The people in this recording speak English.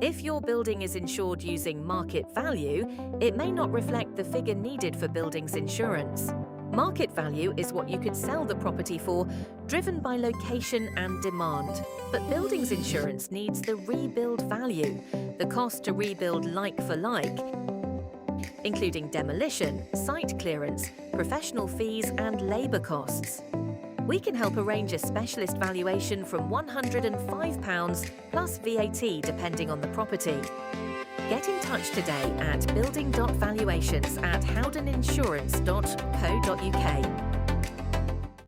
If your building is insured using market value, it may not reflect the figure needed for buildings insurance. Market value is what you could sell the property for, driven by location and demand. But buildings insurance needs the rebuild value, the cost to rebuild like for like, including demolition, site clearance, professional fees and labour costs. We can help arrange a specialist valuation from £105 plus VAT depending on the property. Get in touch today at building.valuations@howdeninsurance.co.uk.